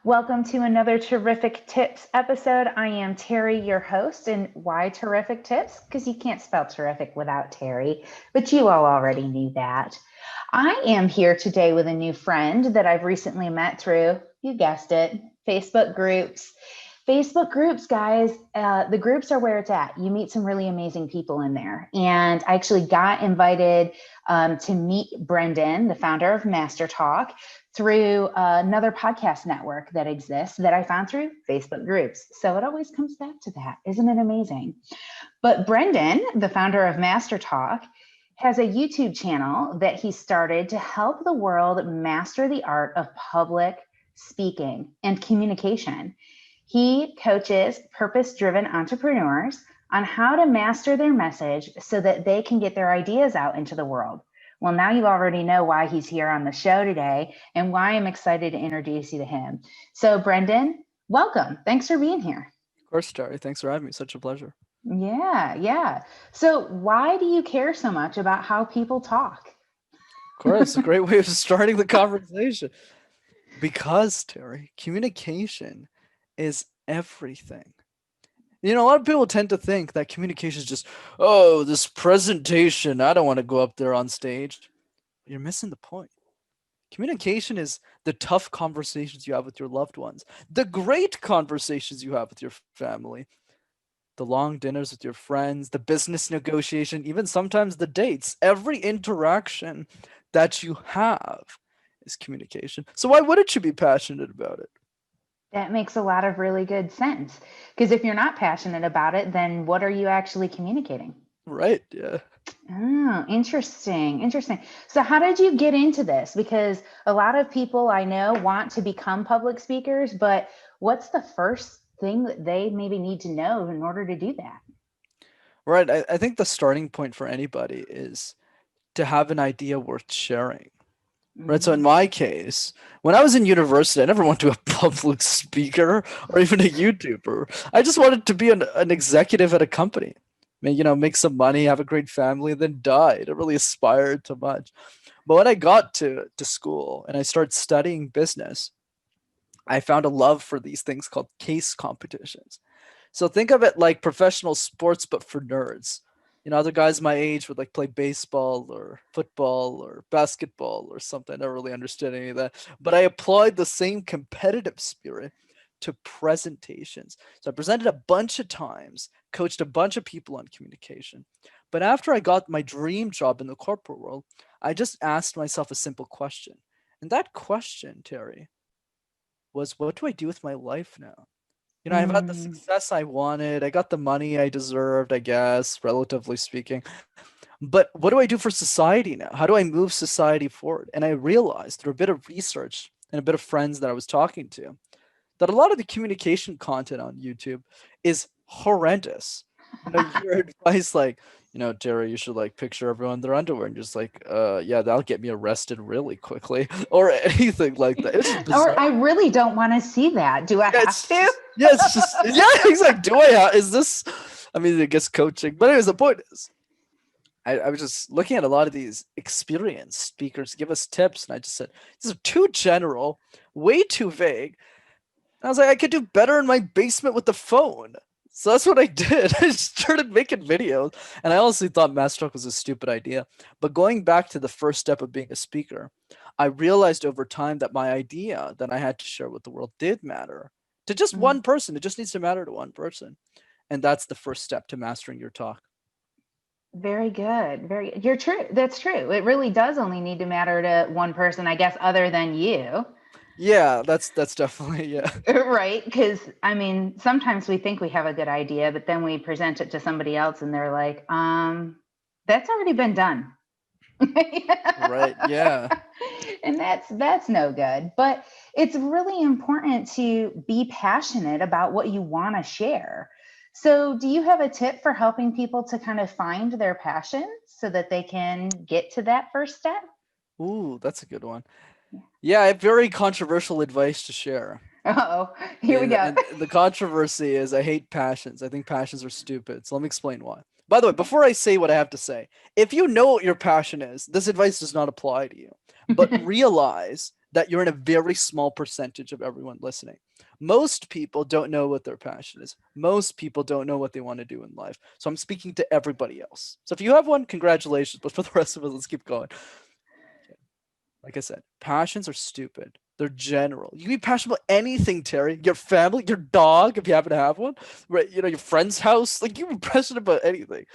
Welcome to another Terrific Tips episode. I am Terry, your host. And why Terrific Tips? Because you can't spell terrific without Terry, but you all already knew that. I am here today with a new friend that I've recently met through, you guessed it, Facebook groups. Facebook groups, guys, the groups are where it's at. You meet some really amazing people in there. And I actually got invited to meet Brenden, the founder of Master Talk, through another podcast network that exists that I found through Facebook groups. So it always comes back to that. Isn't it amazing? But Brenden, the founder of Master Talk, has a YouTube channel that he started to help the world master the art of public speaking and communication. He coaches purpose-driven entrepreneurs on how to master their message so that they can get their ideas out into the world. Well, now you already know why he's here on the show today and why I'm excited to introduce you to him. So, Brenden, welcome. Thanks for being here. Of course, Terry. Thanks for having me. Such a pleasure. Yeah. So why do you care so much about how people talk? Of course, a great way of starting the conversation. Because, Terry, communication is everything. A lot of people tend to think that communication is just, this presentation, I don't want to go up there on stage. You're missing the point. Communication is the tough conversations you have with your loved ones, the great conversations you have with your family, the long dinners with your friends, the business negotiation, even sometimes the dates. Every interaction that you have is communication. So why wouldn't you be passionate about it? That makes a lot of really good sense. Because if you're not passionate about it, then what are you actually communicating? Right. Yeah. Oh, interesting. So how did you get into this? Because a lot of people I know want to become public speakers, but what's the first thing that they maybe need to know in order to do that? Right. I think the starting point for anybody is to have an idea worth sharing. Right. So in my case, when I was in university, I never wanted to be a public speaker or even a YouTuber. I just wanted to be an executive at a company, make some money, have a great family, and then die. I didn't really aspire to much. But when I got to school and I started studying business, I found a love for these things called case competitions. So think of it like professional sports, but for nerds. Other guys my age would like play baseball or football or basketball or something. I never really understood any of that. But I applied the same competitive spirit to presentations. So I presented a bunch of times, coached a bunch of people on communication. But after I got my dream job in the corporate world, I just asked myself a simple question. And that question, Terry, was what do I do with my life now? I've had the Mm. success I wanted. I got the money I deserved, I guess, relatively speaking. But what do I do for society now? How do I move society forward? And I realized through a bit of research and a bit of friends that I was talking to that a lot of the communication content on YouTube is horrendous. You hear advice like, Terry, you should like picture everyone in their underwear and just like, yeah, that'll get me arrested really quickly or anything like that. It's just Or bizarre. I really don't want to see that. Do I have to? It's just yeah, exactly. Do I have is this I mean I guess coaching. But anyways, the point is I was just looking at a lot of these experienced speakers give us tips, and I just said, this is too general, way too vague. And I was like, I could do better in my basement with the phone. So that's what I did. I just started making videos. And I honestly thought Master Talk was a stupid idea. But going back to the first step of being a speaker, I realized over time that my idea that I had to share with the world did matter to just Mm. one person. It just needs to matter to one person. And that's the first step to mastering your talk. Very good. You're true. That's true. It really does only need to matter to one person, I guess, other than you. Yeah, that's definitely, yeah. Right. Because, I mean, sometimes we think we have a good idea, but then we present it to somebody else and they're like, that's already been done. Right, yeah. And that's no good. But it's really important to be passionate about what you want to share. So, do you have a tip for helping people to kind of find their passion so that they can get to that first step? Ooh, that's a good one. Yeah, I have very controversial advice to share. Oh, here we And, go. and the controversy is I hate passions. I think passions are stupid. So let me explain why. By the way, before I say what I have to say, if you know what your passion is, this advice does not apply to you. But realize that you're in a very small percentage of everyone listening. Most people don't know what their passion is. Most people don't know what they want to do in life. So I'm speaking to everybody else. So if you have one, congratulations. But for the rest of us, let's keep going. Okay. Like I said, passions are stupid. They're general. You can be passionate about anything, Terry. Your family, your dog, if you happen to have one, right? You know, your friend's house. Like you can be passionate about anything.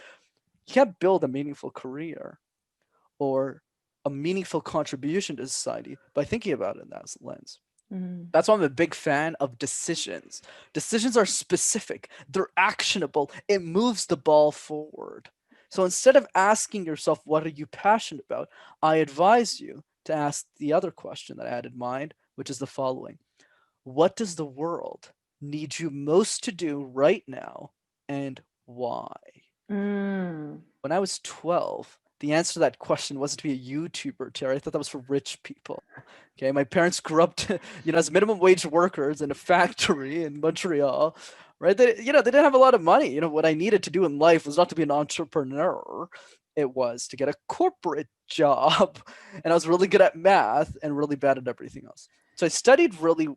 You can't build a meaningful career or a meaningful contribution to society by thinking about it in that lens. Mm. That's why I'm a big fan of decisions. Decisions are specific, they're actionable, it moves the ball forward. So instead of asking yourself, what are you passionate about? I advise you to ask the other question that I had in mind, which is the following: what does the world need you most to do right now and why? Mm. When I was 12, the answer to that question wasn't to be a YouTuber, Terry. I thought that was for rich people. Okay, my parents grew up, as minimum wage workers in a factory in Montreal, right? They didn't have a lot of money. What I needed to do in life was not to be an entrepreneur. It was to get a corporate job, and I was really good at math and really bad at everything else. So I studied really,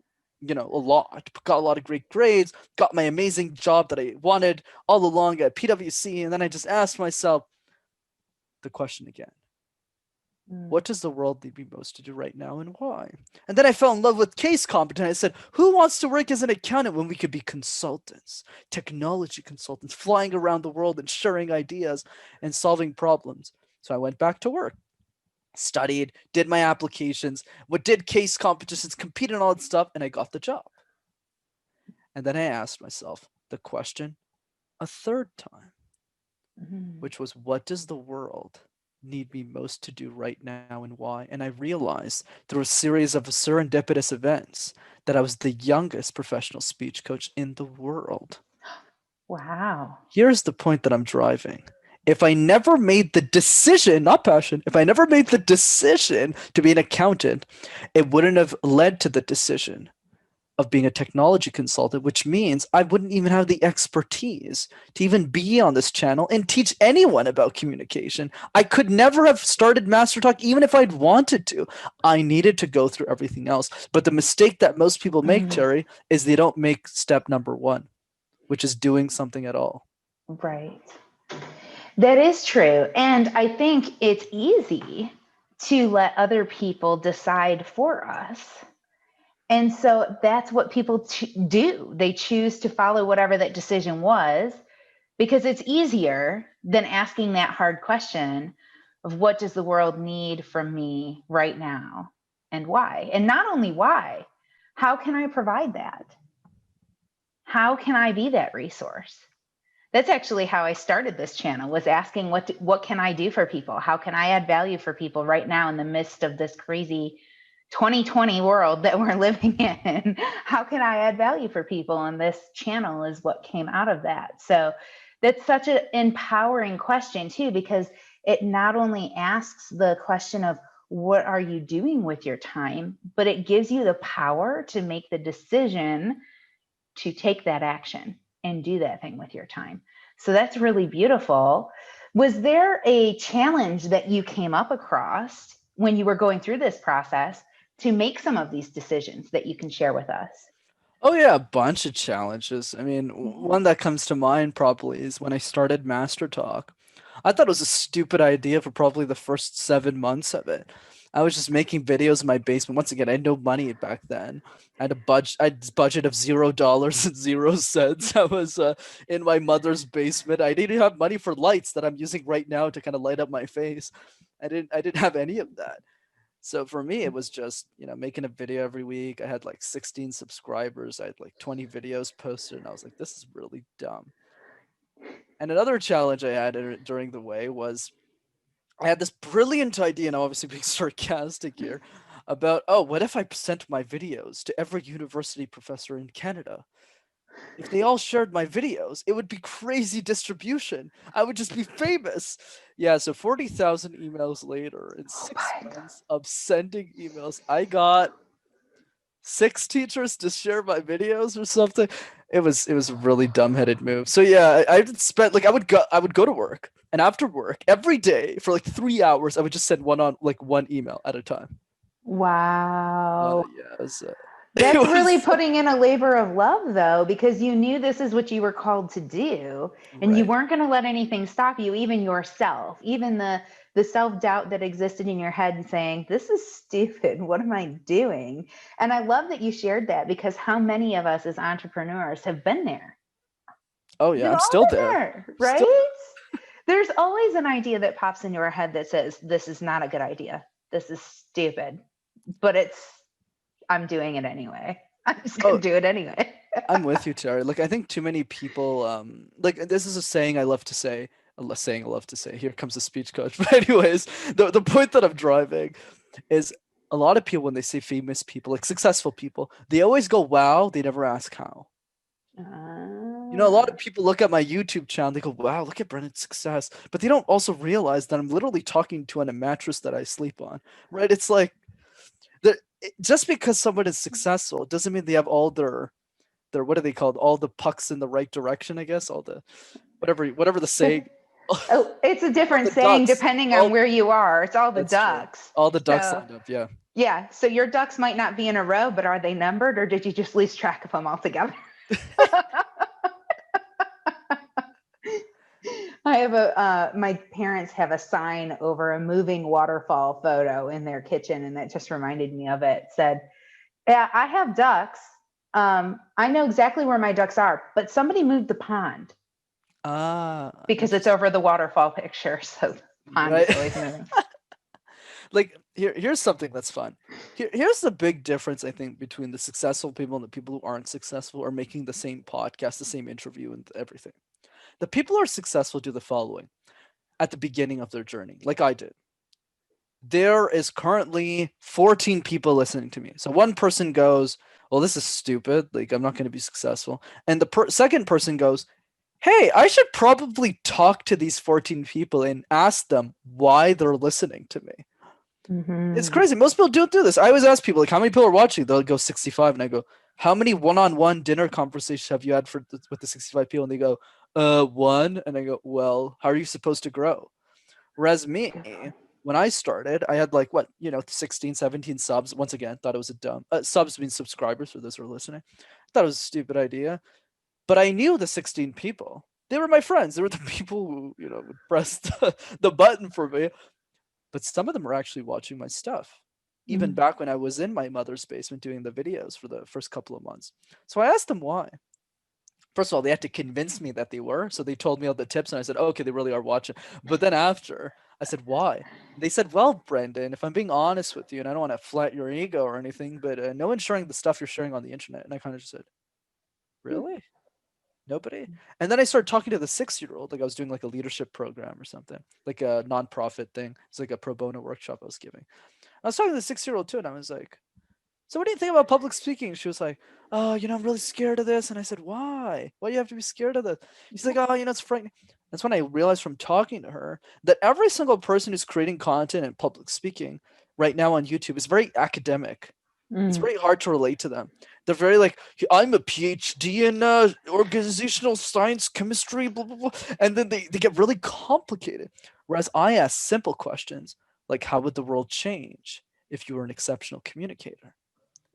a lot, got a lot of great grades, got my amazing job that I wanted all along at PwC, and then I just asked myself the question again: what does the world need me most to do right now and why? And then I fell in love with case competence. I said, who wants to work as an accountant when we could be consultants, technology consultants, flying around the world and sharing ideas and solving problems? So I went back to work, studied, did my applications, did case competitions, competed on all that stuff, and I got the job. And then I asked myself the question a third time, which was, what does the world need me most to do right now and why? And I realized through a series of serendipitous events that I was the youngest professional speech coach in the world. Wow. Here's the point that I'm driving. If I never made the decision, not passion, if I never made the decision to be an accountant, it wouldn't have led to the decision of being a technology consultant, which means I wouldn't even have the expertise to even be on this channel and teach anyone about communication. I could never have started Master Talk even if I'd wanted to. I needed to go through everything else. But the mistake that most people make, Terry, is they don't make step number one, which is doing something at all. Right. That is true. And I think it's easy to let other people decide for us. And so that's what people do. They choose to follow whatever that decision was because it's easier than asking that hard question of what does the world need from me right now and why? And not only why, how can I provide that? How can I be that resource? That's actually how I started this channel, was asking what can I do for people? How can I add value for people right now in the midst of this crazy 2020 world that we're living in? How can I add value for people? And this channel is what came out of that. So that's such an empowering question too, because it not only asks the question of what are you doing with your time, but it gives you the power to make the decision to take that action and do that thing with your time. So that's really beautiful. Was there a challenge that you came up across when you were going through this process to make some of these decisions that you can share with us? Oh yeah, a bunch of challenges. I mean, one that comes to mind probably is when I started Master Talk. I thought it was a stupid idea for probably the first 7 months of it. I was just making videos in my basement. Once again, I had no money back then. I had this budget of $0 and 0 cents. I was in my mother's basement. I didn't have money for lights that I'm using right now to kind of light up my face. I didn't have any of that. So for me, it was just, making a video every week. I had like 16 subscribers. I had like 20 videos posted, and I was like, this is really dumb. And another challenge I had during the way was I had this brilliant idea, and I'm obviously being sarcastic here, about, oh, what if I sent my videos to every university professor in Canada? If they all shared my videos, it would be crazy distribution. I would just be famous. Yeah, so 40,000 emails later, in 6 months of sending emails, I got 6 teachers to share my videos or something. It was a really dumbheaded move. So yeah, I spent like I would go to work, and after work every day for like 3 hours, I would just send one email at a time. Wow. Yeah, it was, it That's really was putting in a labor of love, though, because you knew this is what you were called to do, and you right. weren't going to let anything stop you, even yourself, even the self doubt that existed in your head, saying, "This is stupid. What am I doing?" And I love that you shared that because how many of us as entrepreneurs have been there? Oh yeah, We've I'm all still been there. there, Still right? There's always an idea that pops into our head that says, "This is not a good idea. This is stupid," but I'm doing it anyway. I'm just oh, gonna do it anyway. I'm with you, Terry. Like I think too many people like this is a saying I love to say, a saying I love to say. Here comes the speech coach. But anyways, the point that I'm driving is a lot of people when they say famous people, like successful people, they always go wow, they never ask how. You know, a lot of Ah. people look at my YouTube channel, they go, wow, look at Brendan's success. But they don't also realize that I'm literally talking to on a mattress that I sleep on. Right? It's like just because someone is successful doesn't mean they have all their what are they called? All the pucks in the right direction, I guess. All the whatever the saying. Oh, it's a All different the saying ducks. depending on All where you are. It's all the that's true. ducks. All the ducks So, lined up. Yeah. yeah. So your ducks might not be in a row, but are they numbered or did you just lose track of them altogether? I have my parents have a sign over a moving waterfall photo in their kitchen, and that just reminded me of it. It said, "Yeah, I have ducks. I know exactly where my ducks are, but somebody moved the pond Ah, because it's interesting. over the waterfall picture. So the pond Right. is always moving." Like here's something that's fun. Here's the big difference I think between the successful people and the people who aren't successful or making the same podcast, the same interview and everything. The people who are successful do the following at the beginning of their journey, like I did. There is currently 14 people listening to me. So one person goes, well, this is stupid. Like, I'm not going to be successful. And the second person goes, hey, I should probably talk to these 14 people and ask them why they're listening to me. It's Mm-hmm. crazy. Most people don't do this. I always ask people, like, how many people are watching? They'll go 65. And I go, how many one on one dinner conversations have you had with the 65 people? And they go, one. And I go, well, how are you supposed to grow? Whereas me, Good point. when I started, I had like what, 16, 17 subs. Once again, thought it was a dumb subs means subscribers for those who are listening. Thought it was a stupid idea. But I knew the 16 people. They were my friends. They were the people who, would press the button for me. But some of them were actually watching my stuff. Even Mm. back when I was in my mother's basement doing the videos for the first couple of months. So I asked them why. First of all, they had to convince me that they were. So they told me all the tips, and I said, okay, they really are watching. But then after, I said, why? They said, well, Brenden, if I'm being honest with you, and I don't want to flat your ego or anything, but no one's sharing the stuff you're sharing on the internet. And I kind of just said, really? Nobody? And then I started talking to the 6-year-old, like I was doing like a leadership program or something, like a nonprofit thing. It's like a pro bono workshop I was giving. I was talking to the 6-year-old too, and I was like, so what do you think about public speaking? She was like, oh, I'm really scared of this. And I said, why? Why do you have to be scared of this? She's like, oh, it's frightening. That's when I realized from talking to her that every single person who's creating content and public speaking right now on YouTube is very academic. It's Mm. very hard to relate to them. They're very like, I'm a PhD in organizational science, chemistry, blah, blah, blah. And then they get really complicated. Whereas I ask simple questions like, how would the world change if you were an exceptional communicator?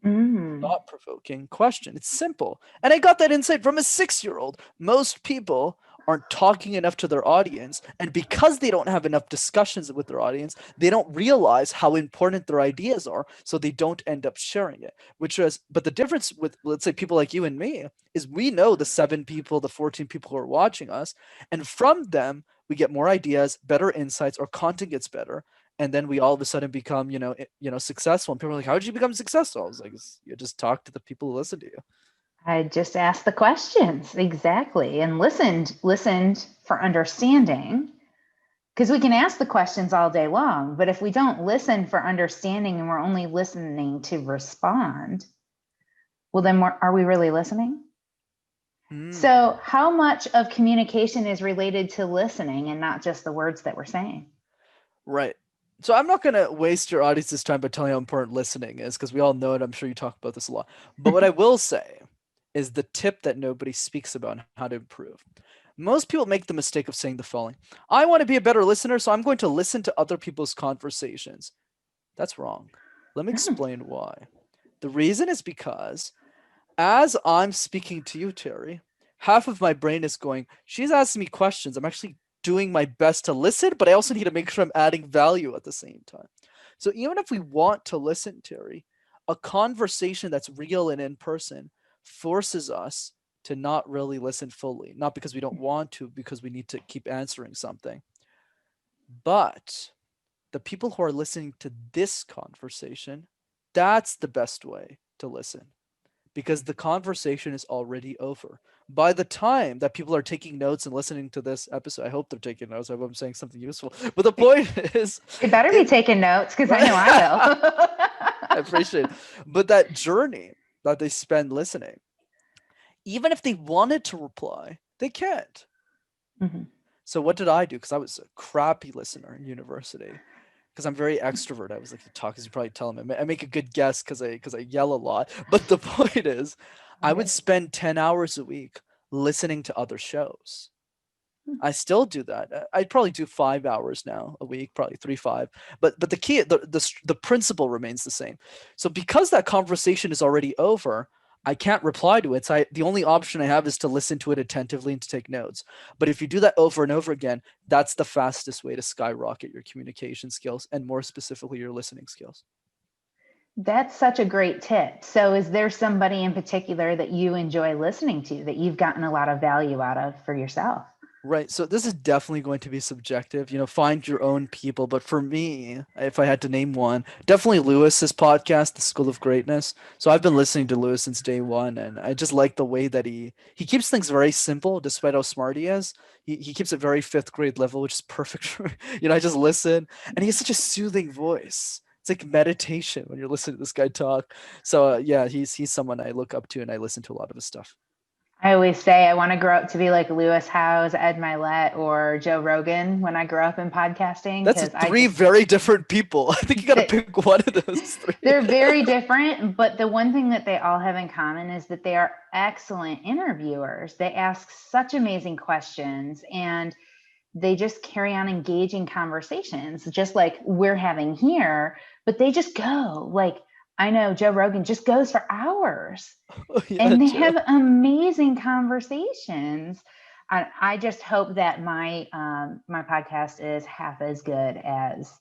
Mm. Thought provoking question. It's simple. And I got that insight from a 6-year-old. Most people aren't talking enough to their audience. And because they don't have enough discussions with their audience, they don't realize how important their ideas are. So they don't end up sharing it. But the difference with, let's say, people like you and me is we know the 7 people, the 14 people who are watching us. And from them, we get more ideas, better insights, our content gets better, and then we all of a sudden become successful, and people are like, how did you become successful? I was like, you just talk to the people who listen to you. I just asked the questions exactly and listened for understanding. Because we can ask the questions all day long, but if we don't listen for understanding and we're only listening to respond, well, then are we really listening? So, how much of communication is related to listening and not just the words that we're saying? Right. So I'm not going to waste your audience's time by telling you how important listening is, because we all know it. I'm sure you talk about this a lot. But what I will say is the tip that nobody speaks about on how to improve. Most people make the mistake of saying the following: I want to be a better listener, so I'm going to listen to other people's conversations. That's wrong. Let me explain why. The reason is because as I'm speaking to you, Terry, half of my brain is going, she's asking me questions. I'm actually doing my best to listen, but I also need to make sure I'm adding value at the same time. So even if we want to listen, Terry, a conversation that's real and in person forces us to not really listen fully. Not because we don't want to, because we need to keep answering something. But the people who are listening to this conversation, that's the best way to listen because the conversation is already over. By the time that people are taking notes and listening to this episode, I hope they're taking notes. I hope I'm saying something useful. But the point is, They better be taking notes because I right? know I I will. appreciate it. But that journey that they spend listening, even if they wanted to reply, they can't. Mhm. So what did I do? Because I was a crappy listener in university. Because I'm very extrovert. I was like to talk, as you probably tell me. I make a good guess because I yell a lot. But the point is, I would Okay. spend 10 hours a week listening to other shows. I still do that. I'd probably do 5 hours now a week, probably 3, 5. But the key, the principle remains the same. So because that conversation is already over, I can't reply to it. So the only option I have is to listen to it attentively and to take notes. But if you do that over and over again, that's the fastest way to skyrocket your communication skills and more specifically your listening skills. That's such a great tip. So, is there somebody in particular that you enjoy listening to that you've gotten a lot of value out of for yourself? Right. So this is definitely going to be subjective. Find your own people. But for me, if I had to name one, definitely Lewis's podcast, The School of Greatness. So I've been listening to Lewis since day one, and I just like the way that he keeps things very simple, despite how smart he is. He keeps it very fifth grade level, which is perfect for I just listen, and he has such a soothing voice. It's like meditation when you're listening to this guy talk. So yeah, he's someone I look up to, and I listen to a lot of his stuff. I always say I want to grow up to be like Lewis Howes, Ed Milet, or Joe Rogan when I grow up in podcasting, That's because I three just, very different people. I think you got to they, pick one of those three. they're very different. But the one thing that they all have in common is that they are excellent interviewers. They ask such amazing questions and they just carry on engaging conversations, just like we're having here, but they just go like, I know Joe Rogan just goes for hours Oh, yeah, and they Joe. have amazing conversations. I just hope that my podcast is half as good as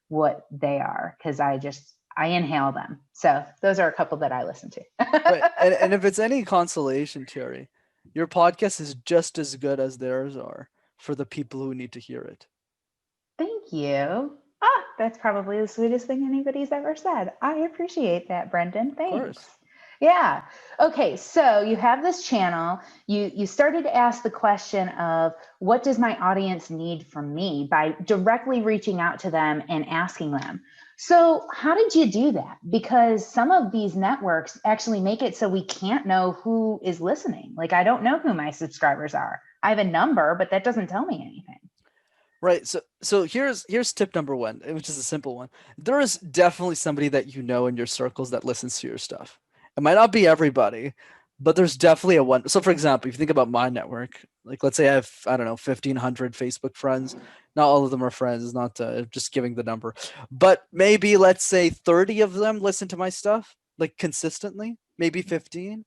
what they are because I inhale them. So those are a couple that I listen to. Right. And if it's any consolation, Terry, your podcast is just as good as theirs are for the people who need to hear it. Thank you. Ah, that's probably the sweetest thing anybody's ever said. I appreciate that, Brenden. Of course. Thanks. Yeah. Okay, so you have this channel. You started to ask the question of what does my audience need from me by directly reaching out to them and asking them. So, how did you do that? Because some of these networks actually make it so we can't know who is listening. Like I don't know who my subscribers are. I have a number, but that doesn't tell me anything. Right. So here's tip number one, which is a simple one. There is definitely somebody that you know in your circles that listens to your stuff. It might not be everybody, but there's definitely a one. So for example, if you think about my network, like let's say I have, I don't know, 1,500 Facebook friends. Not all of them are friends. It's not just giving the number, but maybe let's say 30 of them listen to my stuff like consistently. Maybe 15.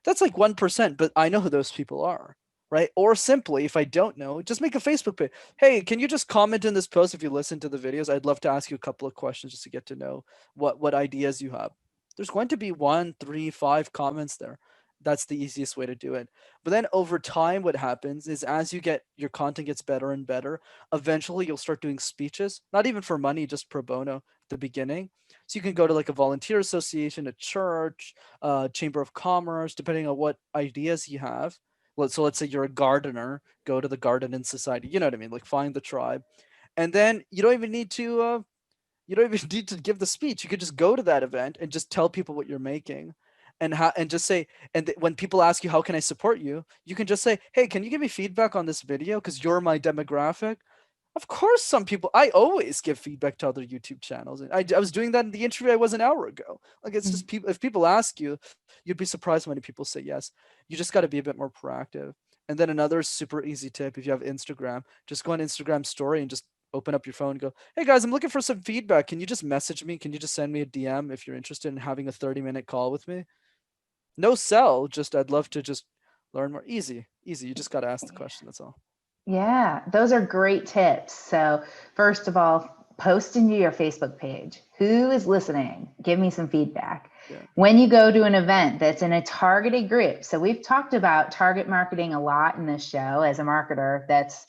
That's like 1%, but I know who those people are. Right. Or simply, if I don't know, just make a Facebook page. Hey, can you just comment in this post if you listen to the videos? I'd love to ask you a couple of questions just to get to know what ideas you have. There's going to be 1, 3, 5 comments there. That's the easiest way to do it. But then over time, what happens is as you get your content gets better and better, eventually you'll start doing speeches, not even for money, just pro bono at the beginning. So you can go to like a volunteer association, a church, chamber of commerce, depending on what ideas you have. So let's say you're a gardener, go to the gardening society. You know what I mean? Like find the tribe, and then you don't even need to give the speech. You could just go to that event and just tell people what you're making, and just say, when people ask you how can I support you, you can just say, hey, can you give me feedback on this video because you're my demographic. Of course, some people. I always give feedback to other YouTube channels. I was doing that in the interview I was an hour ago. Like it's just people. If people ask you, you'd be surprised how many people say yes. You just got to be a bit more proactive. And then another super easy tip: if you have Instagram, just go on Instagram story and just open up your phone and go, hey guys, I'm looking for some feedback. Can you just message me? Can you just send me a DM if you're interested in having a 30-minute call with me? No sell, just I'd love to just learn more. Easy. You just got to ask the question. That's all. Yeah, those are great tips. So, first of all, post into your Facebook page. Who is listening? Give me some feedback. Yeah. When you go to an event that's in a targeted group. So, we've talked about target marketing a lot in this show. As a marketer, that's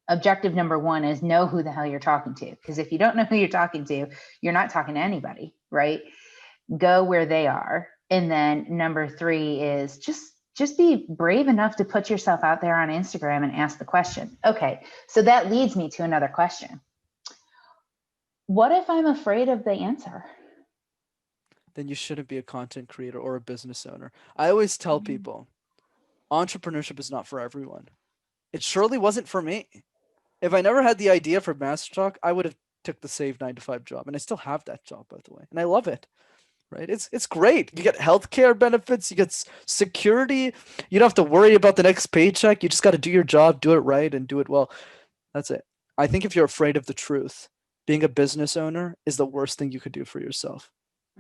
objective number one is know who the hell you're talking to. Because if you don't know who you're talking to, you're not talking to anybody, right? Go where they are. And then number three is just be brave enough to put yourself out there on Instagram and ask the question. Okay, so that leads me to another question. What if I'm afraid of the answer? Then you shouldn't be a content creator or a business owner. I always tell people, entrepreneurship is not for everyone. It surely wasn't for me. If I never had the idea for Master Talk, I would have took the save 9 to 5 job, and I still have that job, by the way, and I love it. Right? It's great. You get healthcare benefits, you get security. You don't have to worry about the next paycheck. You just got to do your job, do it right, and do it well. That's it. I think if you're afraid of the truth, being a business owner is the worst thing you could do for yourself.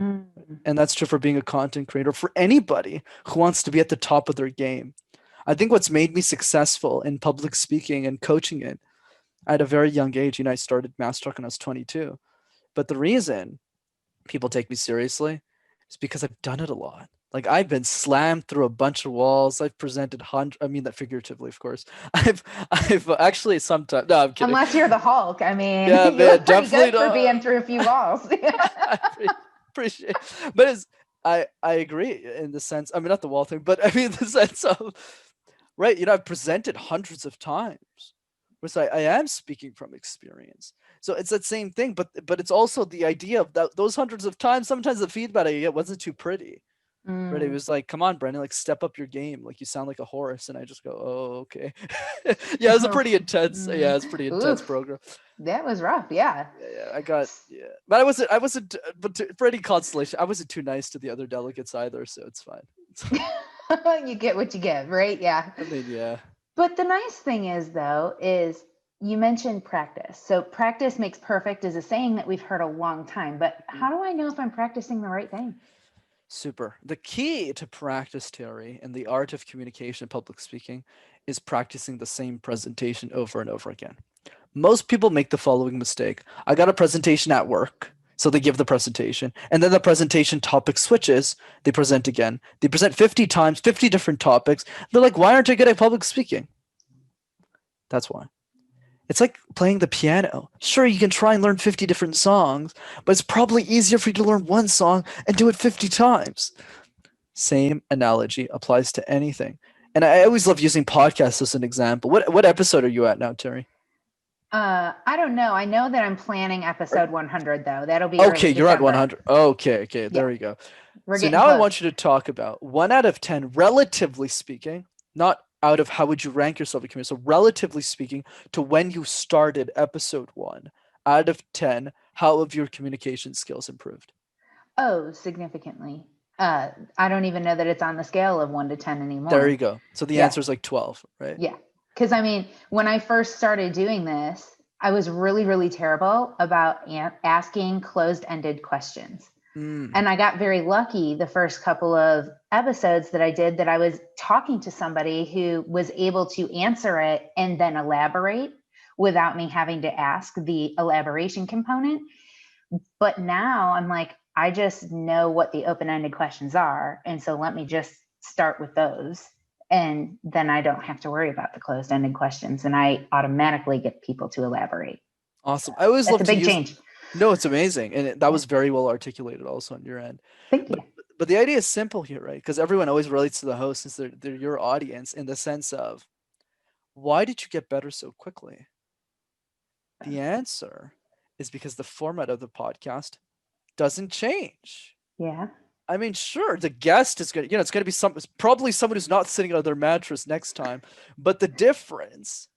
Mm. And that's true for being a content creator, for anybody who wants to be at the top of their game. I think what's made me successful in public speaking and coaching it at a very young age, I started Master Talk when I was 22. But the reason people take me seriously is because I've done it a lot. Like I've been slammed through a bunch of walls. I've presented I mean that figuratively, of course. I've actually sometimes. No, I'm kidding. Unless you're the Hulk. I mean, Yeah, you man, look pretty definitely good for not. being through a few walls. I appreciate, but I agree in the sense. I mean, not the wall thing, but I mean the sense of right. I've presented hundreds of times, which I am speaking from experience. So it's that same thing, but it's also the idea of those hundreds of times. Sometimes the feedback I get wasn't too pretty. Right? It was like, come on, Brenden, like step up your game. Like you sound like a horse, and I just go, oh, okay. Yeah, it was a pretty intense. Yeah, it's pretty intense Oof, program. that was rough. Yeah. Yeah, I got but I wasn't. But for any consolation, I wasn't too nice to the other delegates either, so it's fine. You get what you give, right? Yeah. I mean, yeah. But the nice thing is, though, is you mentioned practice. So practice makes perfect is a saying that we've heard a long time. But how do I know if I'm practicing the right thing? Super. The key to practice, Terry, and the art of communication and public speaking is practicing the same presentation over and over again. Most people make the following mistake. I got a presentation at work. So they give the presentation, and then the presentation topic switches. They present again. They present 50 times, 50 different topics. They're like, why aren't I good at public speaking? That's why. It's like playing the piano. Sure, you can try and learn 50 different songs, but it's probably easier for you to learn one song and do it 50 times. Same analogy applies to anything. And I always love using podcasts as an example. What episode are you at now, Terry? I don't know. I know that I'm planning episode 100, though. That'll be okay. You're at December. 100. Okay. There we go. We're So getting now close. I want you to talk about 1 out of 10, relatively speaking, not out of how would you rank yourself in community. So relatively speaking to when you started episode 1, out of 10, how have your communication skills improved? Oh, significantly. I don't even know that it's on the scale of 1 to 10 anymore. There you go. So the answer is like 12, right? Yeah. Because I mean, when I first started doing this, I was really, really terrible about asking closed-ended questions. And I got very lucky the first couple of episodes that I did that I was talking to somebody who was able to answer it and then elaborate without me having to ask the elaboration component. But now I'm like, I just know what the open-ended questions are. And so let me just start with those. And then I don't have to worry about the closed-ended questions. And I automatically get people to elaborate. Awesome. I always That's love a to big use. change. No, it's amazing. And that was very well articulated also on your end. Thank you. But the idea is simple here, right? Because everyone always relates to the host since they're your audience in the sense of, why did you get better so quickly? The answer is because the format of the podcast doesn't change. Yeah. I mean, sure, the guest is going to, it's going to be it's probably someone who's not sitting on their mattress next time. But the difference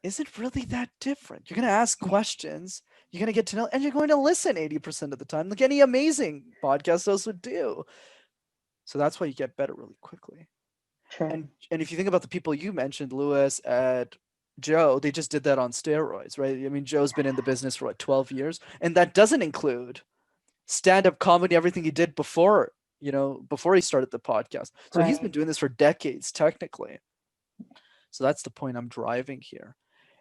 isn't really that different. You're going to ask questions, you're going to get to know, and you're going to listen 80% of the time, like any amazing podcast host would do. So that's why you get better really quickly. True. And if you think about the people you mentioned, Lewis, Ed, Joe, they just did that on steroids, right? I mean, Joe's been in the business for what, 12 years? And that doesn't include stand-up comedy, everything he did before, before he started the podcast. So he's been Right. doing this for decades, technically. So that's the point I'm driving here.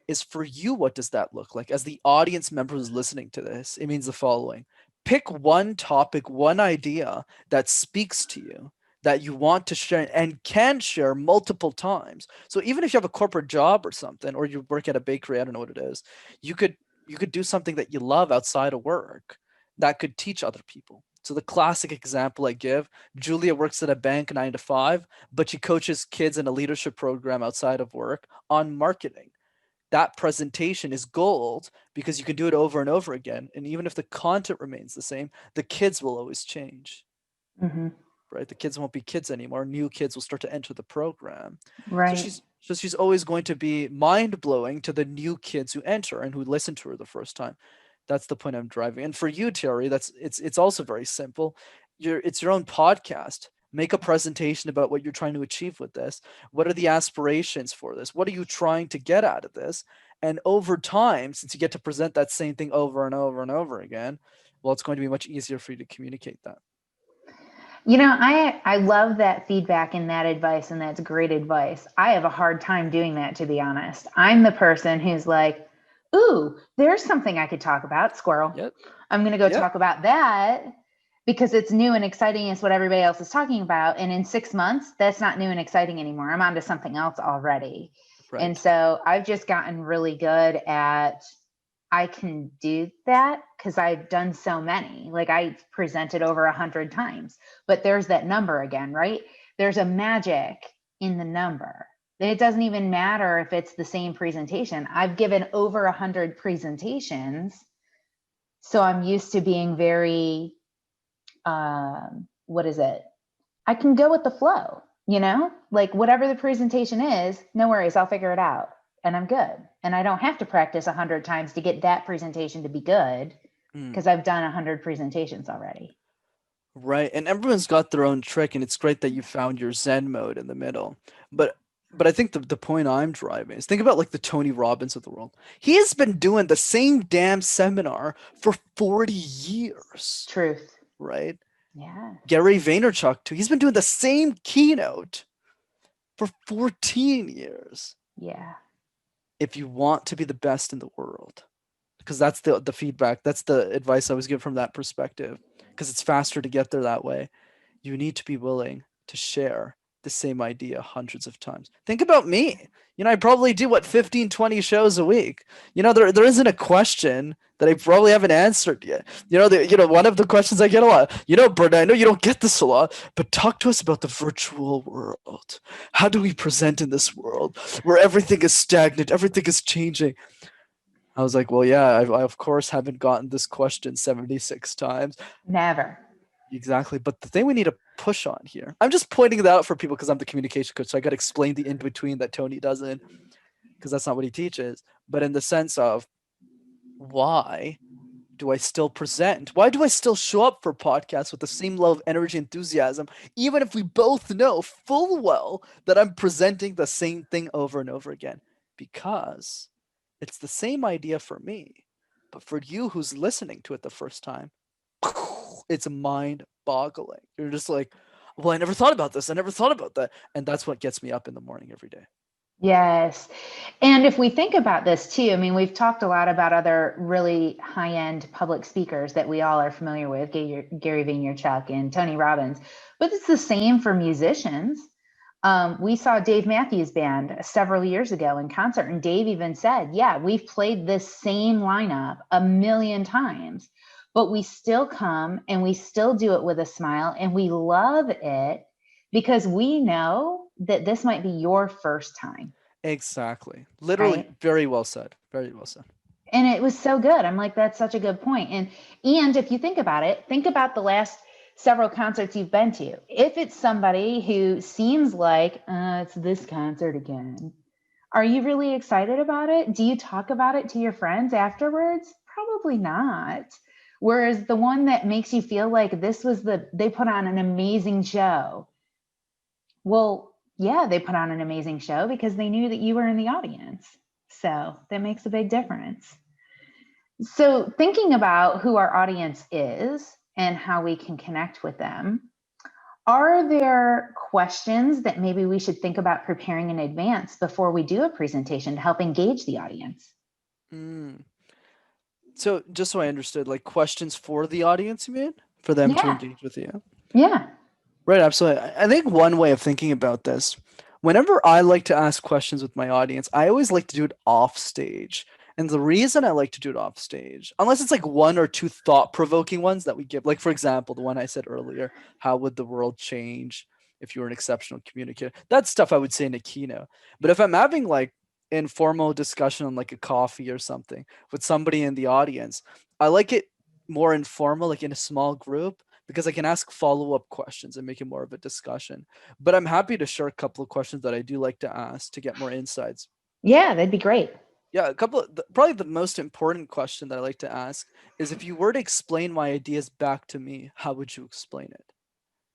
Is for you, what does that look like? As the audience member who's listening to this, it means the following. Pick one topic, one idea that speaks to you, that you want to share and can share multiple times. So even if you have a corporate job or something, or you work at a bakery, I don't know what it is, you could do something that you love outside of work that could teach other people. So the classic example I give, Julia works at a bank 9 to 5, but she coaches kids in a leadership program outside of work on marketing. That presentation is gold because you can do it over and over again. And even if the content remains the same, the kids will always change. Mm-hmm. Right? The kids won't be kids anymore. New kids will start to enter the program. So Right. she's always going to be mind blowing to the new kids who enter and who listen to her the first time. That's the point I'm driving. And for you, Terry, it's also very simple. It's your own podcast. Make a presentation about what you're trying to achieve with this. What are the aspirations for this? What are you trying to get out of this? And over time, since you get to present that same thing over and over and over again, well, it's going to be much easier for you to communicate that. I love that feedback and that advice, and that's great advice. I have a hard time doing that, to be honest. I'm the person who's like, ooh, there's something I could talk about, squirrel. Yep. I'm going to go Yep. talk about that because it's new and exciting. It's what everybody else is talking about. And in 6 months, that's not new and exciting anymore. I'm on to something else already. Right. And so I've just gotten really good at, I can do that because I've done so many. Like I've presented over 100 times, but there's that number again, right? There's a magic in the number. It doesn't even matter if it's the same presentation. I've given over 100 presentations. So I'm used to being very, what is it? I can go with the flow, like whatever the presentation is, no worries, I'll figure it out. And I'm good. And I don't have to practice 100 times to get that presentation to be good because I've done 100 presentations already. Right. And everyone's got their own trick, and it's great that you found your Zen mode in the middle. But I think the point I'm driving is think about like the Tony Robbins of the world. He has been doing the same damn seminar for 40 years. Truth. Right? Yeah. Gary Vaynerchuk too. He's been doing the same keynote for 14 years. Yeah. If you want to be the best in the world, because that's the feedback, that's the advice I was given from that perspective, because it's faster to get there that way. You need to be willing to share the same idea hundreds of times. Think about me. I probably do 15, 20 shows a week. There isn't a question that I probably haven't answered yet. One of the questions I get a lot, Brenda, I know you don't get this a lot, but talk to us about the virtual world. How do we present in this world where everything is stagnant, everything is changing? I was like, well, yeah, I of course haven't gotten this question 76 times. Never. Exactly. But the thing we need to push on here, I'm just pointing that out for people because I'm the communication coach. So I got to explain the in-between that Tony doesn't, because that's not what he teaches. But in the sense of, why do I still present? Why do I still show up for podcasts with the same level of energy and enthusiasm, even if we both know full well that I'm presenting the same thing over and over again? Because it's the same idea for me, but for you who's listening to it the first time, it's mind-boggling. You're just like, well, I never thought about this. I never thought about that. And that's what gets me up in the morning every day. Yes. And if we think about this too, I mean, we've talked a lot about other really high-end public speakers that we all are familiar with, Gary Vaynerchuk and Tony Robbins, but it's the same for musicians. We saw Dave Matthews Band several years ago in concert, and Dave even said, yeah, we've played this same lineup a million times, but we still come and we still do it with a smile, and we love it because we know that this might be your first time. Exactly. Literally, right? Very well said. Very well said. And it was so good. I'm like, that's such a good point. And if you think about it, think about the last several concerts you've been to. If it's somebody who seems like, it's this concert again, are you really excited about it? Do you talk about it to your friends afterwards? Probably not. Whereas the one that makes you feel like they put on an amazing show. Well, yeah, they put on an amazing show because they knew that you were in the audience. So that makes a big difference. So, thinking about who our audience is and how we can connect with them, are there questions that maybe we should think about preparing in advance before we do a presentation to help engage the audience? Mm. So just so I understood, like questions for the audience, you mean? For them to Yeah, engage with you? yeah. Right, absolutely. I think one way of thinking about this, whenever I like to ask questions with my audience, I always like to do it off stage. And the reason I like to do it off stage, unless it's like one or two thought-provoking ones that we give, like for example, the one I said earlier, how would the world change if you were an exceptional communicator? That's stuff I would say in a keynote. But if I'm having like informal discussion on like a coffee or something with somebody in the audience, I like it more informal, like in a small group because I can ask follow-up questions and make it more of a discussion. But I'm happy to share a couple of questions that I do like to ask to get more insights. Yeah, that'd be great. Yeah, a couple of probably the most important question that I like to ask is if you were to explain my ideas back to me, how would you explain it?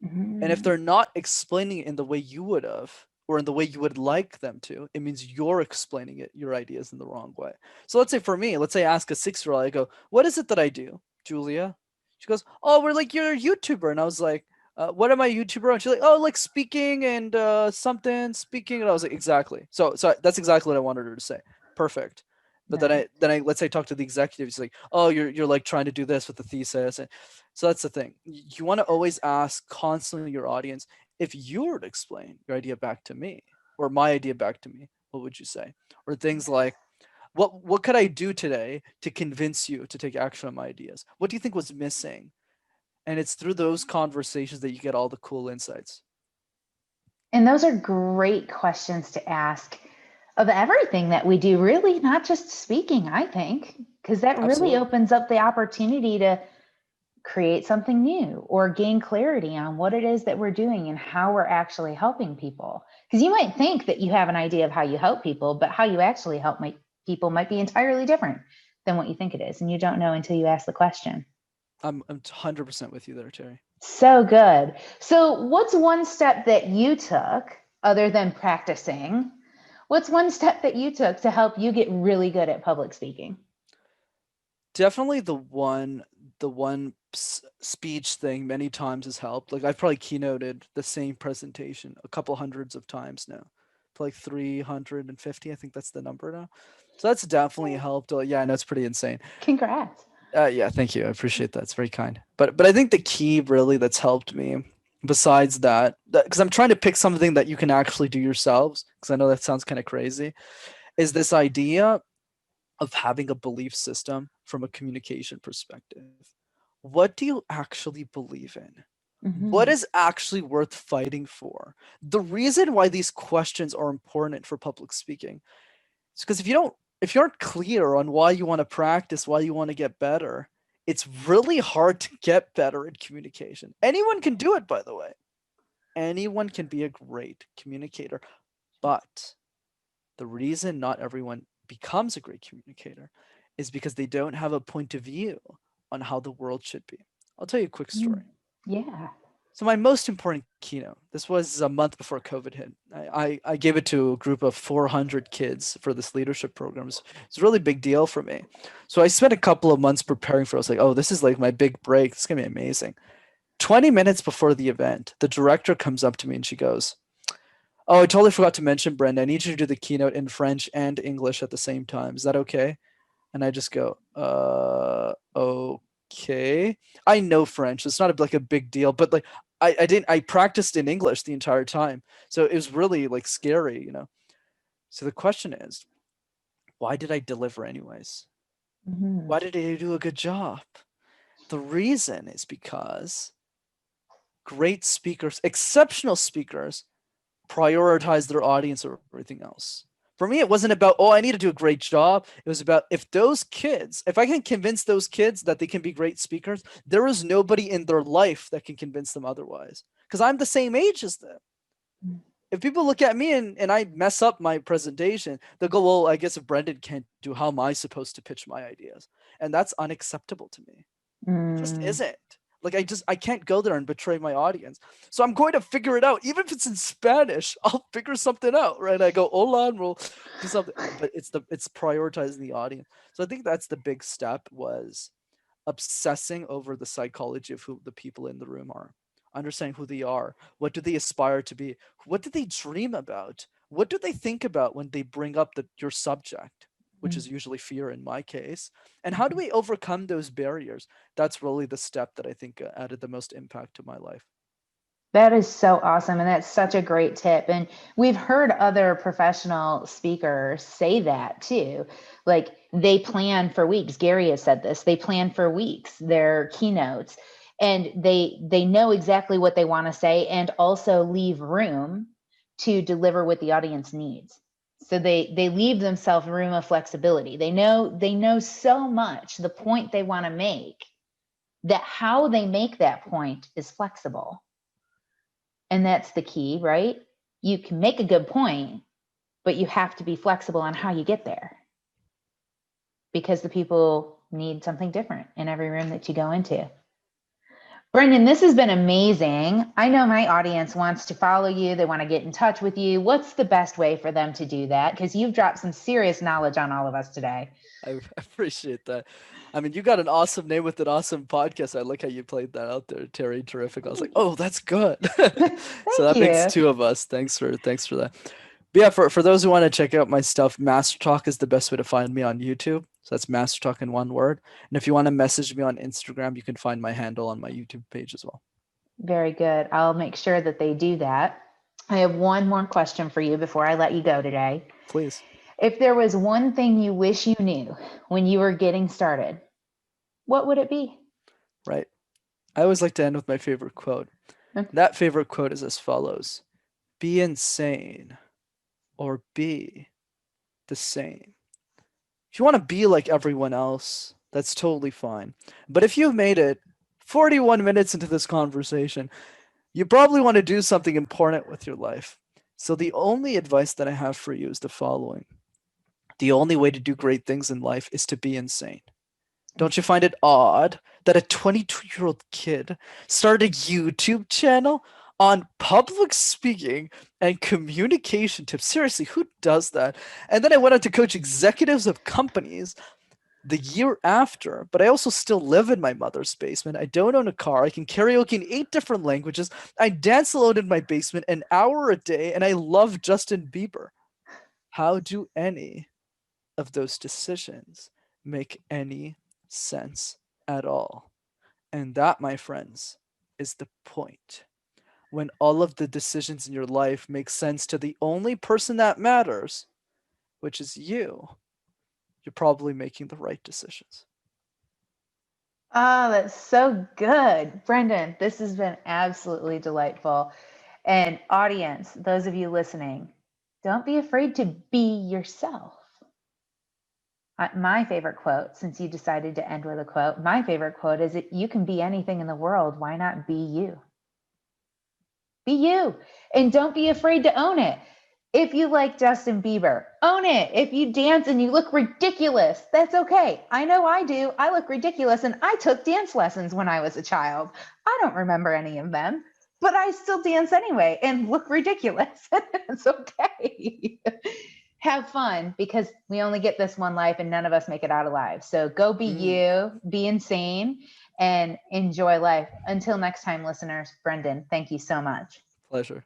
And if Mhm. they're not explaining it in the way you would have or in the way you would like them to, it means you're explaining it, your ideas in the wrong way. So let's say for me, let's say I ask a 6-year-old, I go, "What is it that I do, Julia?" She goes, "Oh, we're like you're a YouTuber." And I was like, "What am I a YouTuber?" And she's like, "Oh, like speaking and something speaking." And I was like, "Exactly." So that's exactly what I wanted her to say. Perfect. But then Right. I let's say talk to the executive. He's like, "Oh, you're like trying to do this with the thesis." And so that's the thing. You want to always ask constantly your audience, if you were to explain your idea back to me or my idea back to me, what would you say? Or things like, what could I do today to convince you to take action on my ideas? What do you think was missing? And it's through those conversations that you get all the cool insights. And those are great questions to ask of everything that we do, really, not just speaking, I think, because that really Absolutely. opens up the opportunity to create something new or gain clarity on what it is that we're doing and how we're actually helping people. Because you might think that you have an idea of how you help people, but how you actually help people might be entirely different than what you think it is. And you don't know until you ask the question. I'm 100% with you there, Terry. So good. So, what's one step that you took other than practicing? What's one step that you took to help you get really good at public speaking? Definitely the one speech thing many times has helped. Like I've probably keynoted the same presentation a couple hundreds of times now, for like 350. I think that's the number now. So that's definitely helped. Yeah, I know it's pretty insane. Congrats. Yeah, thank you. I appreciate that. It's very kind. But I think the key really that's helped me, besides that, because I'm trying to pick something that you can actually do yourselves, because I know that sounds kind of crazy, is this idea of having a belief system from a communication perspective. What do you actually believe in? What Hmm. is actually worth fighting for? The reason why these questions are important for public speaking is because if you aren't clear on why you want to practice, why you want to get better, it's really hard to get better at communication. Anyone can do it, by the way. Anyone can be a great communicator, but the reason not everyone becomes a great communicator is because they don't have a point of view on how the world should be. I'll tell you a quick story. Yeah. So my most important keynote, this was a month before COVID hit. I gave it to a group of 400 kids for this leadership program. It's a really big deal for me. So I spent a couple of months preparing for it. I was like, oh, this is like my big break. It's gonna be amazing. 20 minutes before the event, the director comes up to me and she goes, "Oh, I totally forgot to mention, Brenda. I need you to do the keynote in French and English at the same time. Is that okay?" And I just go, okay. I know French. It's not like a big deal, but like I practiced in English the entire time. So it was really like scary. So the question is, why did I deliver anyways? Hmm. Why did I do a good job? The reason is because great speakers, exceptional speakers, prioritize their audience over everything else. For me, it wasn't about, oh, I need to do a great job. It was about if I can convince those kids that they can be great speakers, there is nobody in their life that can convince them otherwise. Because I'm the same age as them. If people look at me and I mess up my presentation, they'll go, well, I guess if Brenden can't do, how am I supposed to pitch my ideas? And that's unacceptable to me. It just Mm. isn't. Like I can't go there and betray my audience. So I'm going to figure it out. Even if it's in Spanish, I'll figure something out, right? I go, hola, and we'll do something. But it's prioritizing the audience. So I think that's the big step, was obsessing over the psychology of who the people in the room are, understanding who they are, what do they aspire to be, what do they dream about, what do they think about when they bring up your subject, which is usually fear in my case, and how do we overcome those barriers. That's really the step that I think added the most impact to my life. That is so awesome. And that's such a great tip. And we've heard other professional speakers say that too. Like they plan for weeks. Gary has said this. They plan for weeks, their keynotes, and they know exactly what they want to say and also leave room to deliver what the audience needs. So they leave themselves room of flexibility. They know so much the point they want to make, that how they make that point is flexible. And that's the key, right? You can make a good point, but you have to be flexible on how you get there, because the people need something different in every room that you go into. Brenden, this has been amazing. I know my audience wants to follow you. They want to get in touch with you. What's the best way for them to do that? Because you've dropped some serious knowledge on all of us today. I appreciate that. I mean, you got an awesome name with an awesome podcast. I like how you played that out there, Terry. Terrific. I was like, oh, that's good. So Thank that makes you. two of us. Thanks for that. But yeah, for those who want to check out my stuff, Master Talk is the best way to find me on YouTube. So that's Master Talk in one word. And if you want to message me on Instagram, you can find my handle on my YouTube page as well. Very good. I'll make sure that they do that. I have one more question for you before I let you go today. Please. If there was one thing you wish you knew when you were getting started, what would it be? Right. I always like to end with my favorite quote. That favorite quote is as follows: be insane or be the same. If you want to be like everyone else, that's totally fine. But if you've made it 41 minutes into this conversation, you probably want to do something important with your life. So the only advice that I have for you is the following. The only way to do great things in life is to be insane. Don't you find it odd that a 22-year-old kid started a YouTube channel on public speaking and communication tips? Seriously, who does that? And then I went on to coach executives of companies the year after, but I also still live in my mother's basement. I don't own a car. I can karaoke in 8 different languages. I dance alone in my basement an hour a day, and I love Justin Bieber. How do any of those decisions make any sense at all? And that, my friends, is the point. When all of the decisions in your life make sense to the only person that matters, which is you, you're probably making the right decisions. Oh, that's so good. Brenden, this has been absolutely delightful. And audience, those of you listening, don't be afraid to be yourself. My favorite quote, since you decided to end with a quote, my favorite quote is, you can be anything in the world. Why not be you? Be you. And don't be afraid to own it. If you like Justin Bieber, own it. If you dance and you look ridiculous, that's okay. I know I do. I look ridiculous, and I took dance lessons when I was a child. I don't remember any of them, but I still dance anyway and look ridiculous. It's okay. Have fun, because we only get this one life and none of us make it out alive. So go be you, be insane, and enjoy life. Until next time, listeners, Brenden, thank you so much. Pleasure.